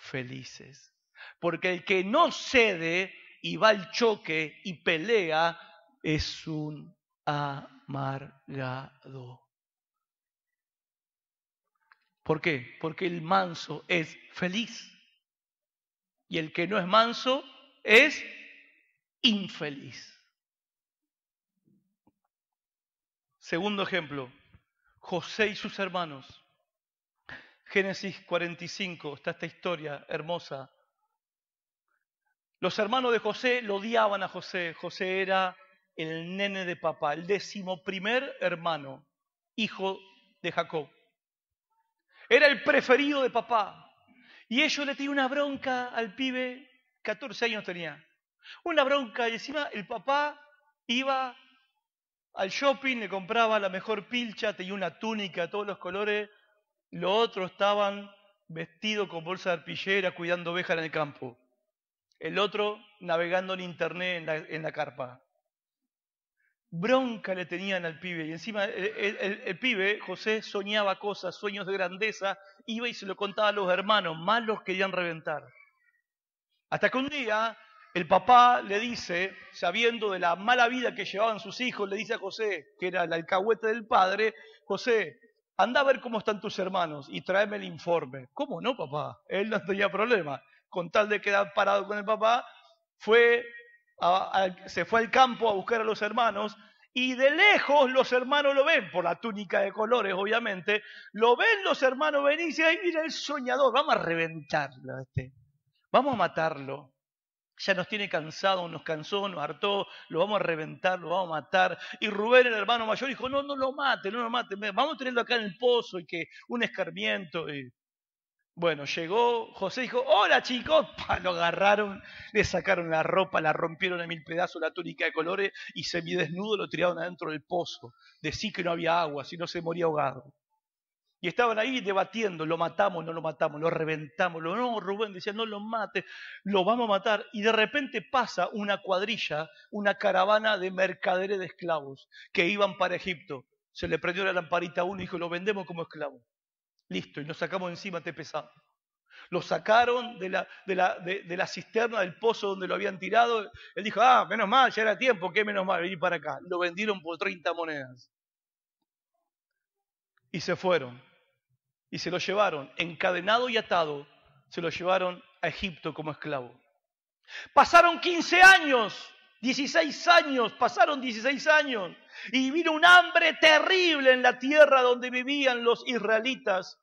Felices. Porque el que no cede y va al choque y pelea es un amargado. ¿Por qué? Porque el manso es feliz. Y el que no es manso es infeliz. Segundo ejemplo, José y sus hermanos. Génesis 45, está esta historia hermosa. Los hermanos de José lo odiaban a José. José era el nene de papá, el 11º hermano, hijo de Jacob. Era el preferido de papá. Y ellos le tenían una bronca al pibe, 14 años tenía. Una bronca, y encima el papá iba al shopping, le compraba la mejor pilcha, tenía una túnica de todos los colores. Los otros estaban vestidos con bolsa de arpillera, cuidando ovejas en el campo. El otro navegando en internet en la carpa. Bronca le tenían al pibe. Y encima el pibe, José, soñaba cosas, sueños de grandeza, iba y se lo contaba a los hermanos, más los querían reventar. Hasta que un día el papá le dice, sabiendo de la mala vida que llevaban sus hijos, le dice a José, que era el alcahuete del padre, José, anda a ver cómo están tus hermanos y tráeme el informe. ¿Cómo no, papá? Él no tenía problema. Con tal de quedar parado con el papá, se fue al campo a buscar a los hermanos y de lejos los hermanos lo ven, por la túnica de colores obviamente, lo ven los hermanos venir y dicen, ay, mira el soñador, vamos a reventarlo vamos a matarlo. Ya nos tiene cansado, nos cansó, nos hartó, lo vamos a reventar, lo vamos a matar. Y Rubén, el hermano mayor, dijo, no lo mate, vamos a tenerlo acá en el pozo y que un escarmiento. Y bueno, llegó, José dijo, hola chicos, lo agarraron, le sacaron la ropa, la rompieron en 1000 pedazos, la túnica de colores y semidesnudo lo tiraron adentro del pozo. Decí que no había agua, si no se moría ahogado. Y estaban ahí debatiendo, lo matamos, no lo matamos, lo reventamos. No, Rubén decía, no lo mate, lo vamos a matar. Y de repente pasa una cuadrilla, una caravana de mercaderes de esclavos que iban para Egipto. Se le prendió la lamparita a uno y dijo, lo vendemos como esclavo. Listo, y nos sacamos encima este pesado. Lo sacaron de la cisterna, del pozo donde lo habían tirado. Él dijo, menos mal, ya era tiempo, qué menos mal, venir para acá. Lo vendieron por 30 monedas. Y se fueron. Y se lo llevaron, encadenado y atado, se lo llevaron a Egipto como esclavo. Pasaron 15 años, 16 años, pasaron 16 años, y vino un hambre terrible en la tierra donde vivían los israelitas.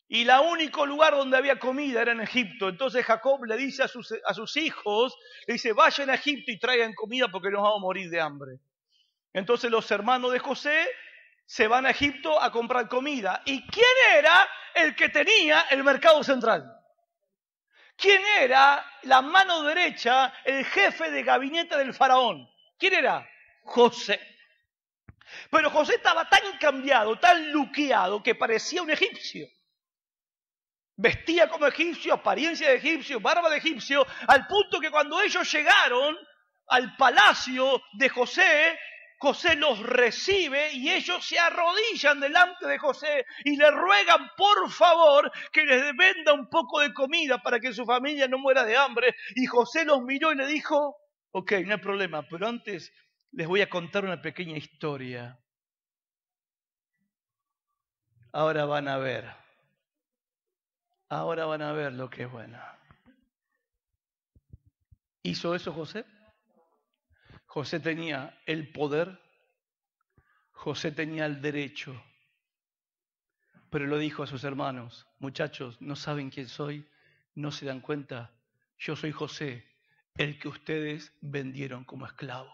Y el único lugar donde había comida era en Egipto. Entonces Jacob le dice a sus hijos, le dice, vayan a Egipto y traigan comida porque nos vamos a morir de hambre. Entonces los hermanos de José se van a Egipto a comprar comida. ¿Y quién era el que tenía el mercado central? ¿Quién era la mano derecha, el jefe de gabinete del faraón? ¿Quién era? José. Pero José estaba tan cambiado, tan luqueado, que parecía un egipcio. Vestía como egipcio, apariencia de egipcio, barba de egipcio, al punto que cuando ellos llegaron al palacio de José, José los recibe y ellos se arrodillan delante de José y le ruegan por favor que les venda un poco de comida para que su familia no muera de hambre. Y José los miró y le dijo, ok, no hay problema, pero antes les voy a contar una pequeña historia. Ahora van a ver lo que es bueno. ¿Hizo eso José? José tenía el poder, José tenía el derecho, pero lo dijo a sus hermanos: muchachos, no saben quién soy, no se dan cuenta, yo soy José, el que ustedes vendieron como esclavo.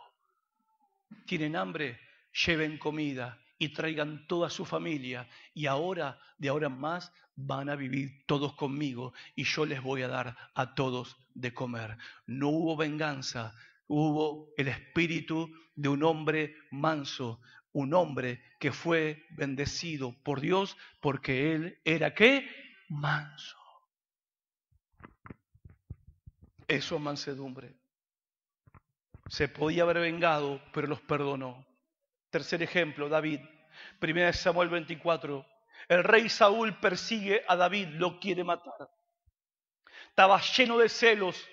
¿Tienen hambre? Lleven comida y traigan toda su familia, y ahora, de ahora en más, van a vivir todos conmigo y yo les voy a dar a todos de comer. No hubo venganza, hubo el espíritu de un hombre manso, un hombre que fue bendecido por Dios porque él era ¿qué? Manso. Eso es mansedumbre. Se podía haber vengado, pero los perdonó. Tercer ejemplo, David. 1 Samuel 24. El rey Saúl persigue a David, lo quiere matar. Estaba lleno de celos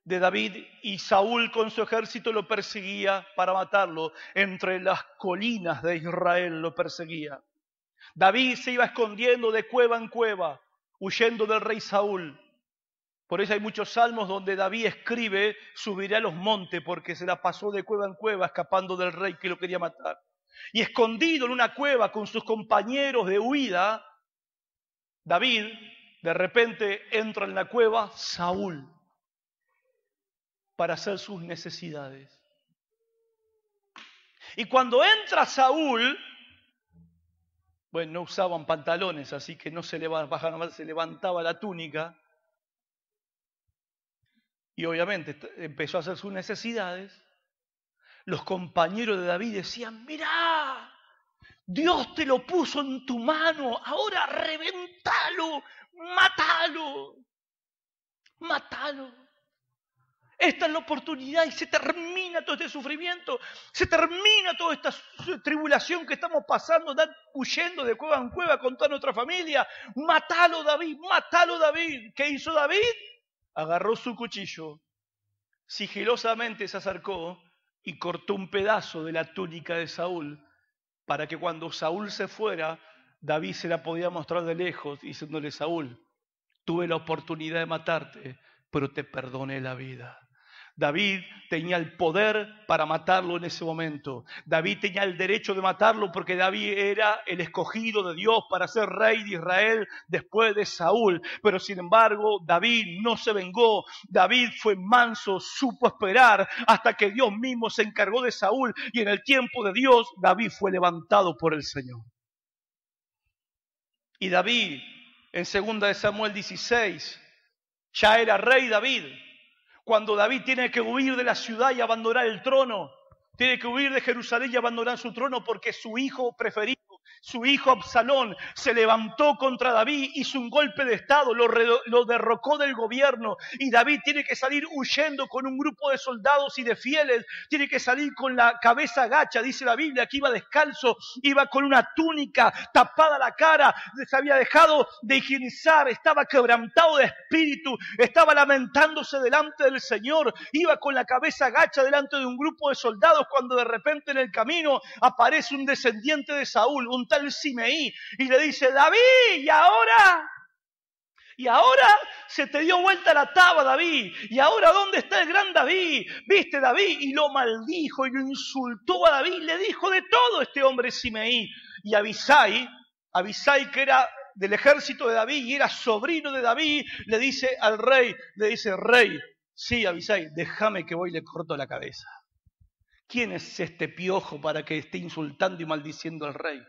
de David y Saúl con su ejército lo perseguía para matarlo. Entre las colinas de Israel lo perseguía. David se iba escondiendo de cueva en cueva, huyendo del rey Saúl. Por eso hay muchos salmos donde David escribe: subiré a los montes, porque se la pasó de cueva en cueva escapando del rey que lo quería matar. Y escondido en una cueva con sus compañeros de huida, David de repente entra en la cueva Saúl para hacer sus necesidades. Y cuando entra Saúl, bueno, no usaban pantalones, así que no se levantaba la túnica. Y obviamente empezó a hacer sus necesidades. Los compañeros de David decían: mirá, Dios te lo puso en tu mano, ahora reventalo, mátalo. Esta es la oportunidad y se termina todo este sufrimiento, se termina toda esta tribulación que estamos pasando, huyendo de cueva en cueva con toda nuestra familia. Mátalo, David. ¿Qué hizo David? Agarró su cuchillo, sigilosamente se acercó y cortó un pedazo de la túnica de Saúl, para que cuando Saúl se fuera, David se la podía mostrar de lejos, diciéndole: Saúl, tuve la oportunidad de matarte, pero te perdoné la vida. David tenía el poder para matarlo en ese momento. David tenía el derecho de matarlo porque David era el escogido de Dios para ser rey de Israel después de Saúl. Pero sin embargo, David no se vengó. David fue manso, supo esperar hasta que Dios mismo se encargó de Saúl. Y en el tiempo de Dios, David fue levantado por el Señor. Y David, en 2 Samuel 16, ya era rey David. Cuando David tiene que huir de la ciudad y abandonar el trono, tiene que huir de Jerusalén y abandonar su trono porque su hijo preferido, su hijo Absalón, se levantó contra David, hizo un golpe de estado, lo derrocó del gobierno, y David tiene que salir huyendo con un grupo de soldados y de fieles, tiene que salir con la cabeza agacha. Dice la Biblia que iba descalzo, iba con una túnica tapada la cara, se había dejado de higienizar, estaba quebrantado de espíritu, estaba lamentándose delante del Señor, iba con la cabeza agacha delante de un grupo de soldados, cuando de repente en el camino aparece un descendiente de Saúl, un tal Simeí, y le dice: David, ¿y ahora se te dio vuelta la taba, David? ¿Y ahora dónde está el gran David? ¿Viste, David? Y lo maldijo y lo insultó a David, le dijo de todo este hombre Simeí. Y Abisai, que era del ejército de David y era sobrino de David, le dice al rey, rey, sí, Abisai, déjame que voy y le corto la cabeza. ¿Quién es este piojo para que esté insultando y maldiciendo al rey?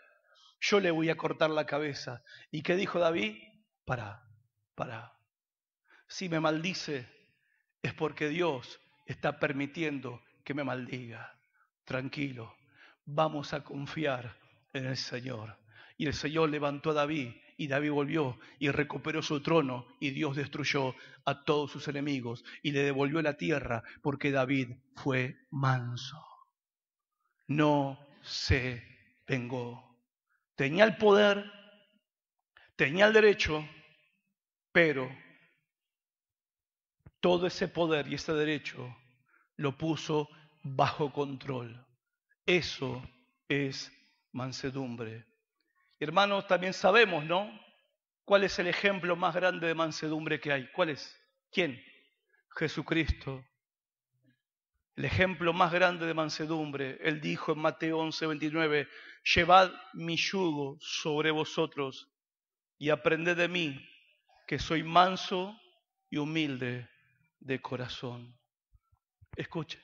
Yo le voy a cortar la cabeza. ¿Y qué dijo David? Pará. Si me maldice es porque Dios está permitiendo que me maldiga. Tranquilo, vamos a confiar en el Señor. Y el Señor levantó a David, y David volvió y recuperó su trono, y Dios destruyó a todos sus enemigos y le devolvió la tierra, porque David fue manso. No se vengó. Tenía el poder, tenía el derecho, pero todo ese poder y ese derecho lo puso bajo control. Eso es mansedumbre. Hermanos, también sabemos, ¿no? ¿Cuál es el ejemplo más grande de mansedumbre que hay? ¿Cuál es? ¿Quién? Jesucristo. el ejemplo más grande de mansedumbre. Él dijo en Mateo 11:29, llevad mi yugo sobre vosotros y aprended de mí, que soy manso y humilde de corazón. Escuche,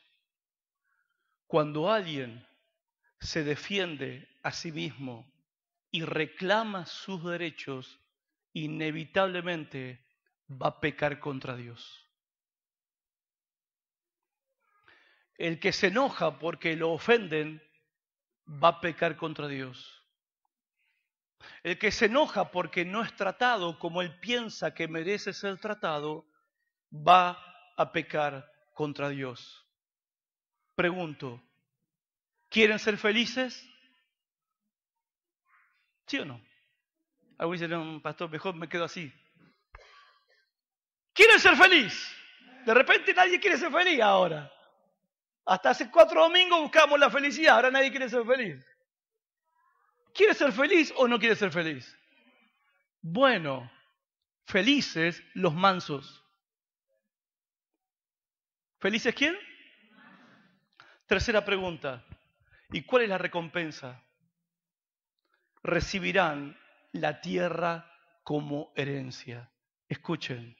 cuando alguien se defiende a sí mismo y reclama sus derechos, inevitablemente va a pecar contra Dios. El que se enoja porque lo ofenden va a pecar contra Dios. El que se enoja porque no es tratado como él piensa que merece ser tratado, va a pecar contra Dios. Pregunto, ¿quieren ser felices? ¿Sí o no? Algunos dicen, no, pastor, mejor me quedo así. ¿Quieren ser feliz? De repente nadie quiere ser feliz ahora. Hasta hace 4 domingos buscamos la felicidad, ahora nadie quiere ser feliz. ¿Quiere ser feliz o no quiere ser feliz? Bueno, felices los mansos. ¿Felices quién? Tercera pregunta. ¿Y cuál es la recompensa? Recibirán la tierra como herencia. Escuchen,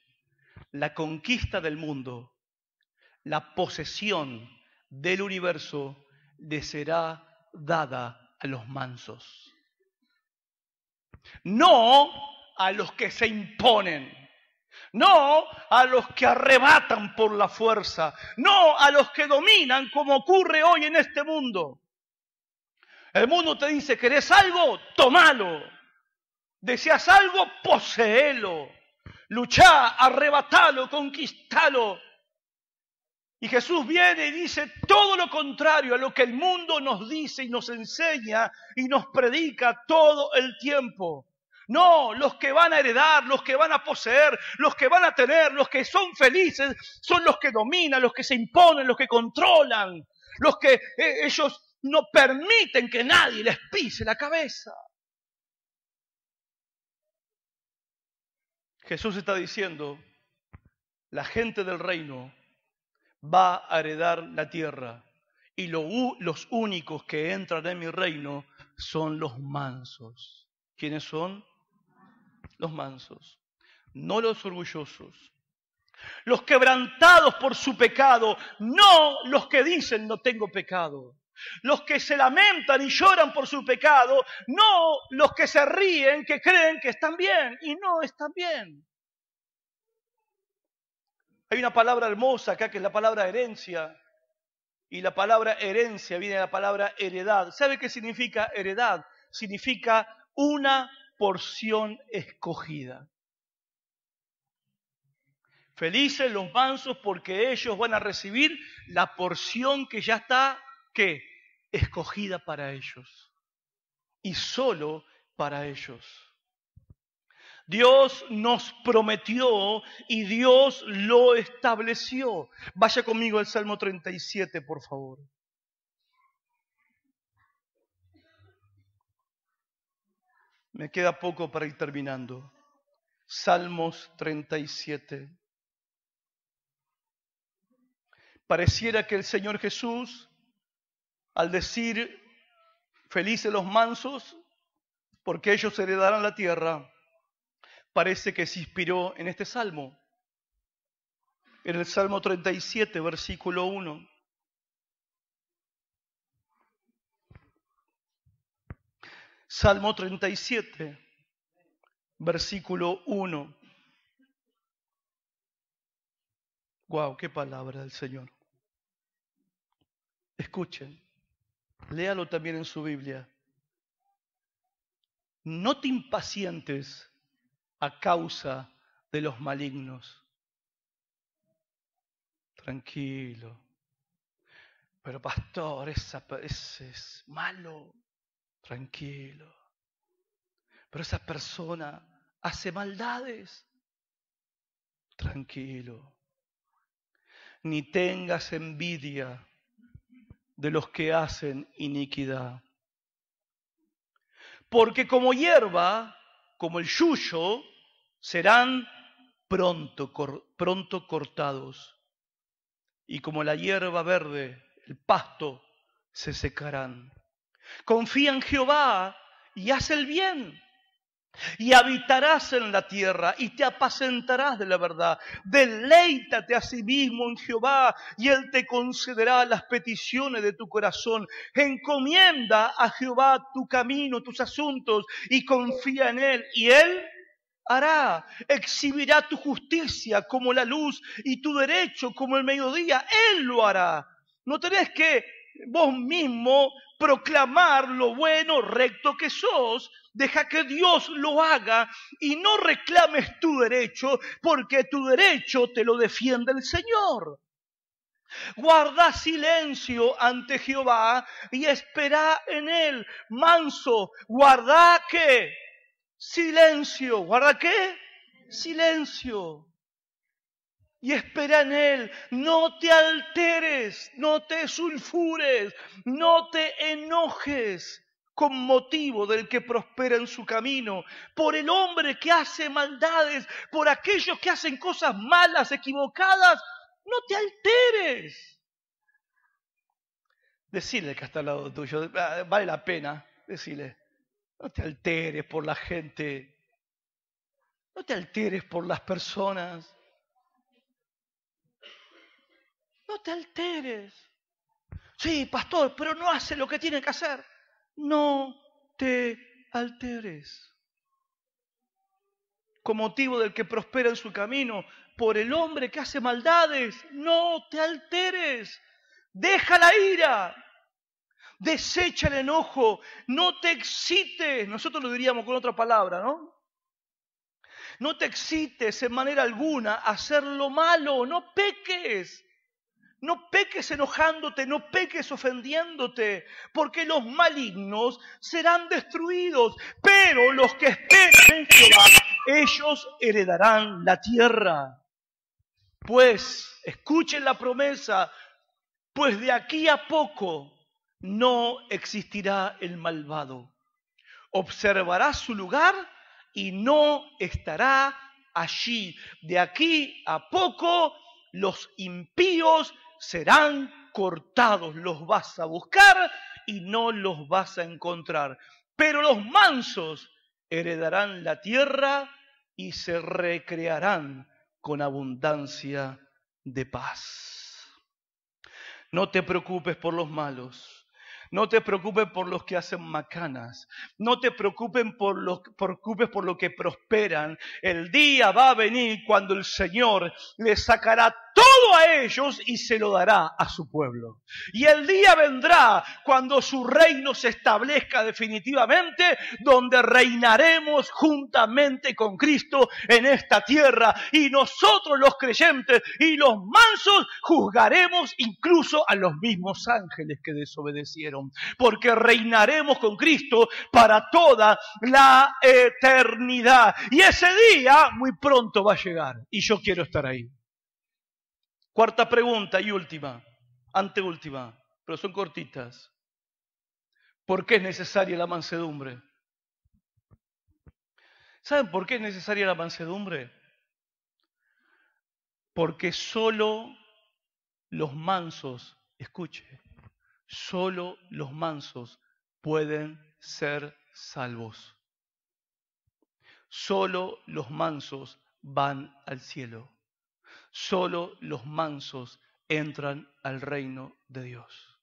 la conquista del mundo, la posesión del universo le será dada a los mansos. No a los que se imponen, no a los que arrebatan por la fuerza, no a los que dominan como ocurre hoy en este mundo. El mundo te dice, ¿querés algo? Tómalo. ¿Deseas algo? Poseelo. Luchá, arrebatalo, conquistalo. Y Jesús viene y dice todo lo contrario a lo que el mundo nos dice y nos enseña y nos predica todo el tiempo. No, los que van a heredar, los que van a poseer, los que van a tener, los que son felices, son los que dominan, los que se imponen, los que controlan, los que ellos no permiten que nadie les pise la cabeza. Jesús está diciendo, la gente del reino va a heredar la tierra y los únicos que entran en mi reino son los mansos. ¿Quiénes son? Los mansos, no los orgullosos. Los quebrantados por su pecado, no los que dicen no tengo pecado. Los que se lamentan y lloran por su pecado, no los que se ríen, que creen que están bien y no están bien. Hay una palabra hermosa acá que es la palabra herencia. Y la palabra herencia viene de la palabra heredad. ¿Sabe qué significa heredad? Significa una porción escogida. Felices los mansos porque ellos van a recibir la porción que ya está, ¿qué? Escogida para ellos. Y solo para ellos. Dios nos prometió y Dios lo estableció. Vaya conmigo al Salmo 37, por favor. Me queda poco para ir terminando. Salmos 37. Pareciera que el Señor Jesús, al decir felices los mansos, porque ellos heredarán la tierra, parece que se inspiró en este salmo. En el Salmo 37, versículo 1. Salmo 37, versículo 1. ¡Guau! ¡Qué palabra del Señor! Escuchen, léalo también en su Biblia. No te impacientes a causa de los malignos. Tranquilo. Pero pastor, ese es malo. Tranquilo. Pero esa persona hace maldades. Tranquilo. Ni tengas envidia de los que hacen iniquidad. Porque como hierba, como el yuyo, serán pronto cortados. y como la hierba verde, el pasto, se secarán. Confía en Jehová y haz el bien, y habitarás en la tierra y te apacentarás de la verdad. Deleítate a sí mismo en Jehová y Él te concederá las peticiones de tu corazón. Encomienda a Jehová tu camino, tus asuntos, y confía en Él, y Él hará. Exhibirá tu justicia como la luz y tu derecho como el mediodía. Él lo hará. No tenés que vos mismo proclamar lo bueno, recto que sos. Deja que Dios lo haga y no reclames tu derecho, porque tu derecho te lo defiende el Señor. Guarda silencio ante Jehová y espera en Él. Manso, guarda ¿qué? Silencio. ¿Guarda qué? Silencio. Y espera en Él. No te alteres, no te sulfures, no te enojes con motivo del que prospera en su camino, por el hombre que hace maldades, por aquellos que hacen cosas malas, equivocadas. No te alteres. Decirle que está al lado tuyo, vale la pena, decirle, no te alteres por la gente, no te alteres por las personas, no te alteres. Sí, pastor, pero no hace lo que tiene que hacer. No te alteres. Con motivo del que prospera en su camino, por el hombre que hace maldades, no te alteres. Deja la ira, desecha el enojo, no te excites. Nosotros lo diríamos con otra palabra, ¿no? No te excites en manera alguna a hacer lo malo, no peques. No peques enojándote, no peques ofendiéndote, porque los malignos serán destruidos, pero los que esperan en Jehová, ellos heredarán la tierra. Pues, escuchen la promesa, pues de aquí a poco no existirá el malvado. Observará su lugar y no estará allí. De aquí a poco los impíos serán cortados. Los vas a buscar y no los vas a encontrar. Pero los mansos heredarán la tierra y se recrearán con abundancia de paz. No te preocupes por los malos. No te preocupes por los que hacen macanas. No te preocupes por lo que prosperan. El día va a venir cuando el Señor les sacará todo a ellos y se lo dará a su pueblo. Y el día vendrá cuando su reino se establezca definitivamente, donde reinaremos juntamente con Cristo en esta tierra. Y nosotros los creyentes y los mansos juzgaremos incluso a los mismos ángeles que desobedecieron. Porque reinaremos con Cristo para toda la eternidad. Y ese día muy pronto va a llegar. Y yo quiero estar ahí. Cuarta pregunta y última, anteúltima, pero son cortitas. ¿Por qué es necesaria la mansedumbre? ¿Saben por qué es necesaria la mansedumbre? Porque solo los mansos, escuche, solo los mansos pueden ser salvos. Solo los mansos van al cielo. Solo los mansos entran al reino de Dios.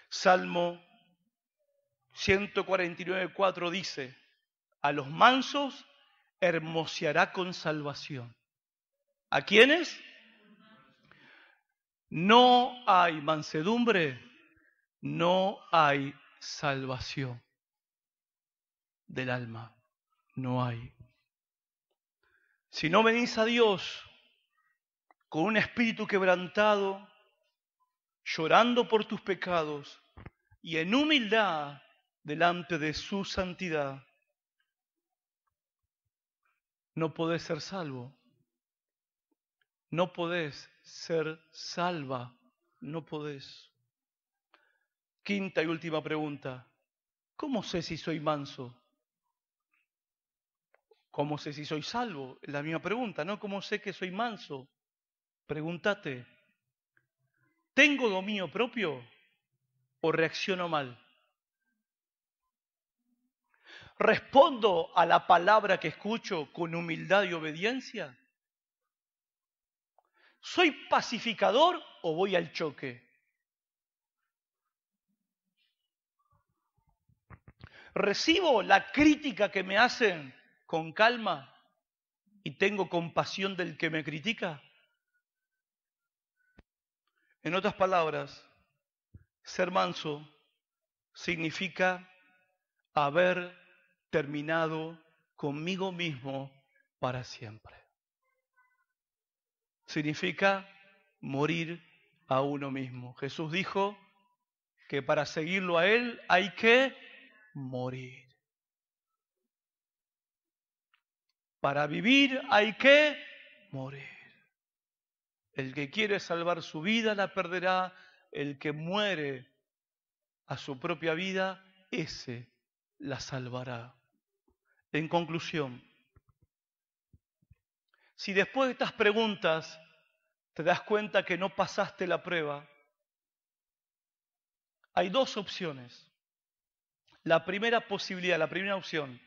Salmo 149:4 dice, a los mansos hermoseará con salvación. ¿A quiénes? No hay mansedumbre, no hay salvación del alma, no hay. Si no venís a Dios con un espíritu quebrantado, llorando por tus pecados y en humildad delante de su santidad, no podés ser salvo. No podés ser salva. No podés. Quinta y última pregunta. ¿Cómo sé si soy manso? ¿Cómo sé si soy salvo? Es la misma pregunta, ¿no? ¿Cómo sé que soy manso? Pregúntate, ¿tengo dominio propio o reacciono mal? ¿Respondo a la palabra que escucho con humildad y obediencia? ¿Soy pacificador o voy al choque? ¿Recibo la crítica que me hacen con calma y tengo compasión del que me critica? En otras palabras, ser manso significa haber terminado conmigo mismo para siempre. Significa morir a uno mismo. Jesús dijo que para seguirlo a Él hay que morir. Para vivir hay que morir. El que quiere salvar su vida la perderá. El que muere a su propia vida, ese la salvará. En conclusión, si después de estas preguntas te das cuenta que no pasaste la prueba, hay dos opciones. La primera posibilidad, la primera opción,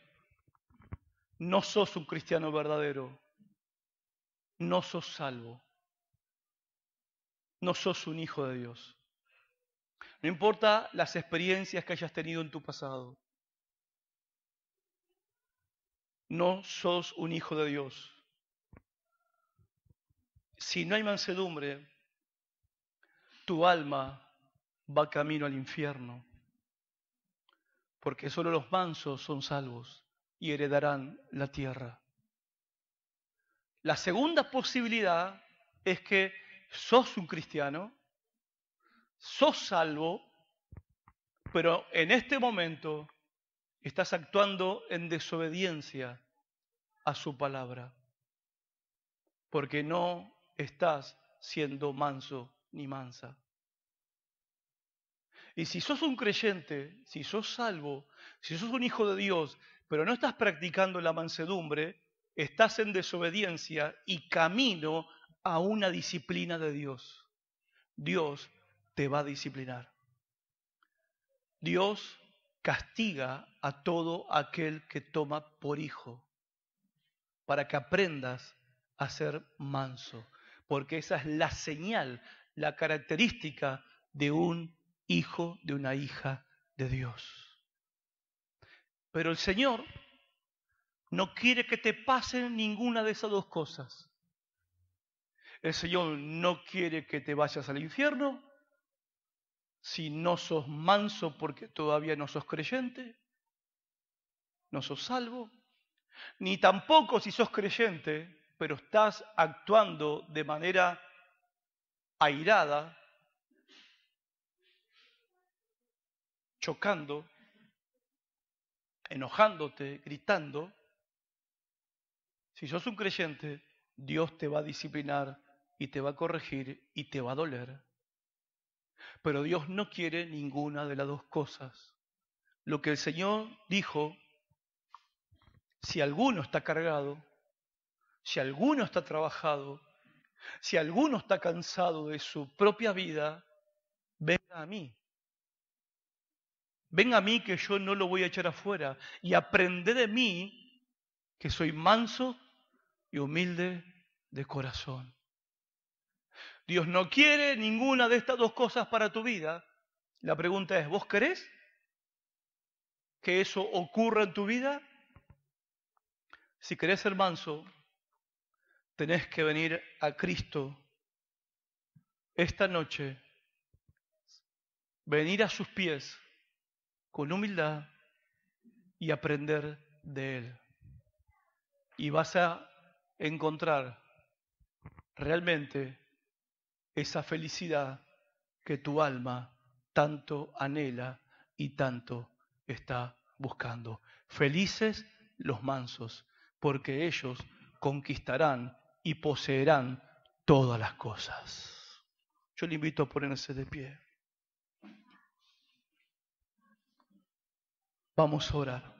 no sos un cristiano verdadero, no sos salvo, no sos un hijo de Dios. No importa las experiencias que hayas tenido en tu pasado, no sos un hijo de Dios. Si no hay mansedumbre, tu alma va camino al infierno, porque solo los mansos son salvos y heredarán la tierra. La segunda posibilidad es que sos un cristiano, sos salvo, pero en este momento estás actuando en desobediencia a su palabra, porque no estás siendo manso ni mansa. Y si sos un creyente, si sos salvo, si sos un hijo de Dios, pero no estás practicando la mansedumbre, estás en desobediencia y camino a una disciplina de Dios. Dios te va a disciplinar. Dios castiga a todo aquel que toma por hijo, para que aprendas a ser manso, porque esa es la señal, la característica de un hijo, de una hija de Dios. Pero el Señor no quiere que te pasen ninguna de esas dos cosas. El Señor no quiere que te vayas al infierno si no sos manso porque todavía no sos creyente, no sos salvo, ni tampoco si sos creyente, pero estás actuando de manera airada, chocando, enojándote, gritando. Si sos un creyente, Dios te va a disciplinar y te va a corregir y te va a doler. Pero Dios no quiere ninguna de las dos cosas. Lo que el Señor dijo, si alguno está cargado, si alguno está trabajado, si alguno está cansado de su propia vida, venga a mí. Venga a mí que yo no lo voy a echar afuera. Y aprende de mí que soy manso y humilde de corazón. Dios no quiere ninguna de estas dos cosas para tu vida. La pregunta es, ¿vos querés que eso ocurra en tu vida? Si querés ser manso, tenés que venir a Cristo esta noche, venir a sus pies con humildad y aprender de Él. Y vas a encontrar realmente esa felicidad que tu alma tanto anhela y tanto está buscando. Felices los mansos, porque ellos conquistarán y poseerán todas las cosas. Yo le invito a ponerse de pie. Vamos a orar.